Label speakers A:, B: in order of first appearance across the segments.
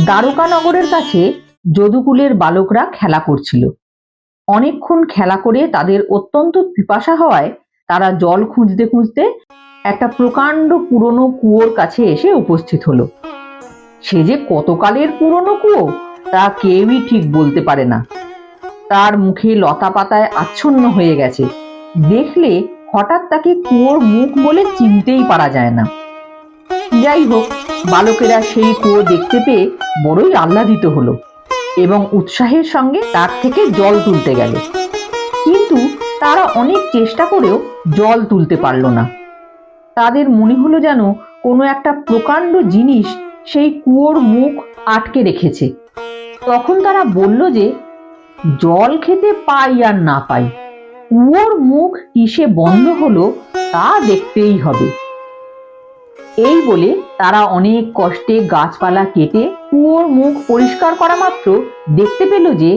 A: দ্বারকানগরের কাছে যদুকুলের বালকরা খেলা করছিল। অনেকক্ষণ খেলা করে তাদের অত্যন্ত পিপাসা হওয়ায় তারা জল খুঁজতে খুঁজতে একটা প্রকাণ্ড পুরনো কুয়োর কাছে এসে উপস্থিত হলো। সে যে কতকালের পুরনো কুয়ো তা কেউই ঠিক বলতে পারে না। তার মুখে লতা পাতায় আচ্ছন্ন হয়ে গেছে, দেখলে হঠাৎ তাকে কুয়োর মুখ বলে চিনতেই পারা যায় না। যাই হোক, বালকেরা সেই কুয়ো দেখতে পেয়ে বড়ই আহ্লাদিত হলো এবং উৎসাহের সঙ্গে তার থেকে জল তুলতে গেল। কিন্তু তারা অনেক চেষ্টা করেও জল তুলতে পারল না। তাদের মনে হলো যেন কোনো একটা প্রকাণ্ড জিনিস সেই কুয়োর মুখ আটকে রেখেছে। তখন তারা বলল যে জল খেতে পাই আর না পাই, কুয়োর মুখ কিসে বন্ধ হলো তা দেখতেই হবে। এই বলে তারা অনেক কষ্টে গাছপালা কেটে কুয়োর মুখ পরিষ্কার করা মাত্র দেখতে পেল যে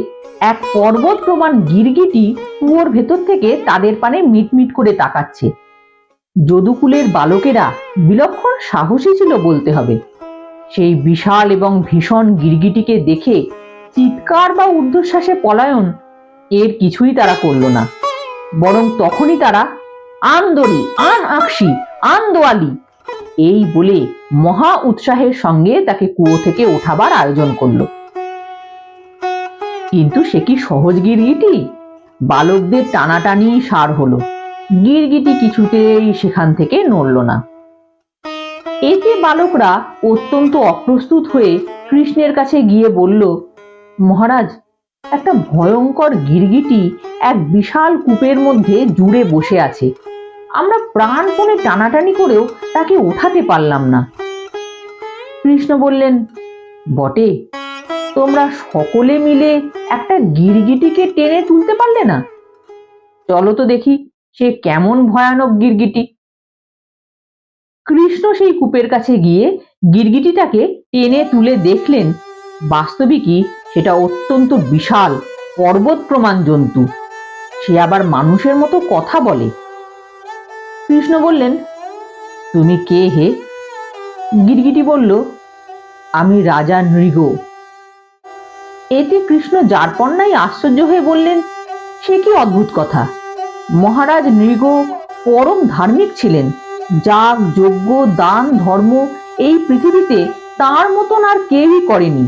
A: এক পর্বত প্রমাণ গিরগিটি কুয়োর ভেতর থেকে তাদের পানে মিটমিট করে তাকাচ্ছে। যদুকুলের বালকেরা বিলক্ষণ সাহসী ছিল বলতে হবে। সেই বিশাল এবং ভীষণ গিরগিটিকে দেখে চিৎকার বা ঊর্ধ্বশ্বাসে পলায়ন এর কিছুই তারা করল না, বরং তখনই তারা আন্দরি আন আকশি আন্দোয়ালি এই বলে মহা উৎসাহের সঙ্গে তাকে কুয়ো থেকে ওঠাবার আয়োজন করল। কিন্তু সে কি সহজ গিরগিটি? বালকদের টানাটানি সার হলো, গিরগিটি কিছুতেই সেখান থেকে নড়ল না। এতে বালকরা অত্যন্ত অপ্রস্তুত হয়ে কৃষ্ণের কাছে গিয়ে বলল, মহারাজ, একটা ভয়ঙ্কর গিরগিটি এক বিশাল কূপের মধ্যে জুড়ে বসে আছে। আমরা প্রাণপণে টানাটানি করেও তাকে ওঠাতে পারলাম না। কৃষ্ণ বললেন, বটে, তোমরা সকলে মিলে একটা গিরগিটিকে টেনে তুলতে পারলে না? চলো তো দেখি সে কেমন ভয়ানক গিরগিটি। কৃষ্ণ সেই কূপের কাছে গিয়ে গিরগিটিটাকে টেনে তুলে দেখলেন বাস্তবিকই সেটা অত্যন্ত বিশাল পর্বত প্রমাণ জন্তু। সে আবার মানুষের মতো কথা বলে। কৃষ্ণ বললেন, তুমি কে হে? গিরগিটি বলল, আমি রাজা নৃগ। এতে কৃষ্ণ যারপন্নাই আশ্চর্য হয়ে বললেন, সে কি অদ্ভুত কথা! মহারাজ নৃগ পরম ধার্মিক ছিলেন। যাগ যজ্ঞ দান ধর্ম এই পৃথিবীতে তার মতন আর কেউই করেনি।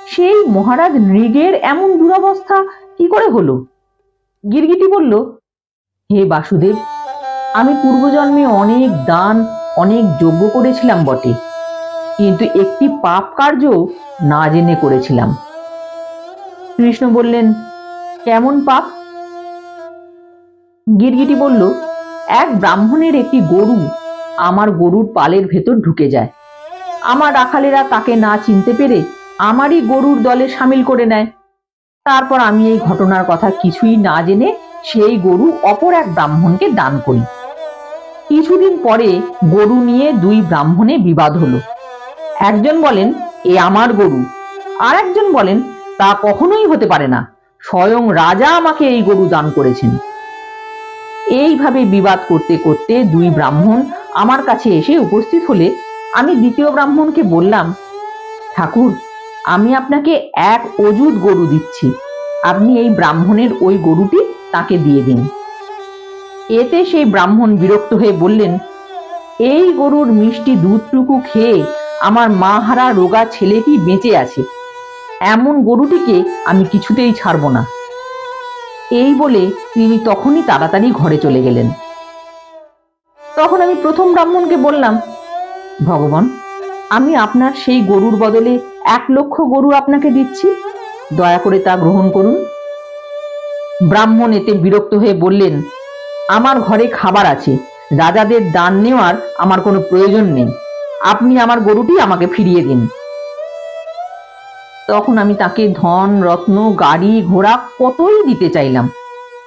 A: সেই মহারাজ নৃগের এমন দুরবস্থা কি করে হলো? গিরগিটি বলল, হে বাসুদেব, আমি পূর্বজন্মে অনেক দান অনেক যজ্ঞ করেছিলাম বটে, কিন্তু একটি পাপ কার্য না জেনে করেছিলাম। কৃষ্ণ বললেন, কেমন পাপ? গিরগিটি বলল, এক ব্রাহ্মণের একটি গরু আমার গরুর পালের ভেতর ঢুকে যায়। আমার রাখালেরা তাকে না চিনতে পেরে আমারই গরুর দলে সামিল করে নেয়। তারপর আমি এই ঘটনার কথা কিছুই না জেনে সেই গরু অপর এক ব্রাহ্মণকে দান করি। কিছুদিন পরে গরু নিয়ে দুই ব্রাহ্মণে বিবাদ হলো। একজন বলেন, এ আমার গরু, আর একজন বলেন, তা কখনোই হতে পারে না, স্বয়ং রাজা আমাকে এই গরু দান করেছেন। এইভাবে বিবাদ করতে করতে দুই ব্রাহ্মণ আমার কাছে এসে উপস্থিত হলে আমি দ্বিতীয় ব্রাহ্মণকে বললাম, ঠাকুর, আমি আপনাকে এক অযুত গরু দিচ্ছি, আপনি এই ব্রাহ্মণের ওই গরুটি তাকে দিয়ে দিন। এতে সেই ব্রাহ্মণ বিরক্ত হয়ে বললেন, এই গরুর মিষ্টি দুধটুকু খেয়ে আমার মা হারা রোগা ছেলেটি বেঁচে আছে, এমন গরুটিকে আমি কিছুতেই ছাড়ব না। এই বলে তিনি তখনই তাড়াতাড়ি ঘরে চলে গেলেন। তখন আমি প্রথম ব্রাহ্মণকে বললাম, ভগবান, আমি আপনার সেই গরুর বদলে 1,00,000 গরু আপনাকে দিচ্ছি, দয়া করে তা গ্রহণ করুন। ব্রাহ্মণ এতে বিরক্ত হয়ে বললেন, আমার ঘরে খাবার আছে, রাজাদের দান নেওয়ার আমার কোনো প্রয়োজন নেই, আপনি আমার গরুটি আমাকে ফিরিয়ে দিন। তখন আমি তাকে ধন রত্ন গাড়ি ঘোড়া কতই দিতে চাইলাম।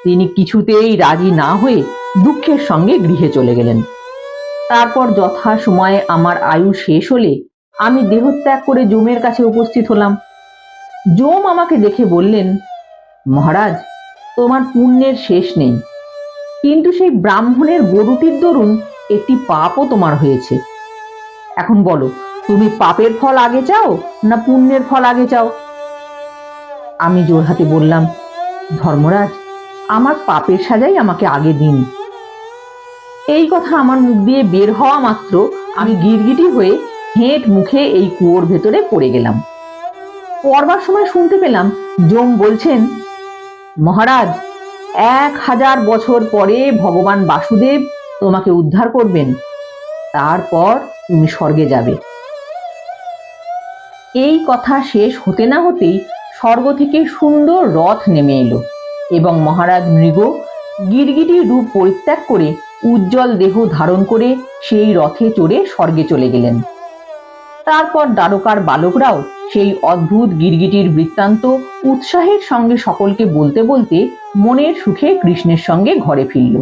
A: তিনি কিছুতেই রাজি না হয়ে দুঃখের সঙ্গে গৃহে চলে গেলেন। তারপর যথা সময়ে আমার আয়ু শেষ হলে আমি দেহত্যাগ করে যমের কাছে উপস্থিত হলাম। যম আমাকে দেখে বললেন, মহারাজ, তোমার পুণ্যের শেষ নেই, কিন্তু সেই ব্রাহ্মণের গরুটির দরুন একটি পাপও তোমার হয়েছে। এখন বলো, তুমি পাপের ফল আগে চাও না পুণ্যের ফল আগে চাও? আমি জোড়হাতে বললাম, ধর্মরাজ, আমার পাপের সাজাই আমাকে আগে দিন। এই কথা আমার মুখ দিয়ে বের হওয়া মাত্র আমি গিরগিটি হয়ে হেঁট মুখে এই কুয়োর ভেতরে পড়ে গেলাম। পড়বার সময় শুনতে পেলাম যম বলছেন, মহারাজ, 1000 বছর পরে ভগবান বাসুদেব তোমাকে উদ্ধার করবেন, তারপর তুমি স্বর্গে যাবে। এই কথা শেষ হতে না হতেই স্বর্গ থেকে সুন্দর রথ নেমে এলো এবং মহারাজ মৃগ গিরগিটির রূপ পরিত্যাগ করে উজ্জ্বল দেহ ধারণ করে সেই রথে চড়ে স্বর্গে চলে গেলেন। তারপর দ্বারকার বালকরাও সেই অদ্ভুত গিরগিটির বৃত্তান্ত উৎসাহের সঙ্গে সকলকে বলতে বলতে মনের সুখে কৃষ্ণের সঙ্গে ঘরে ফিরল।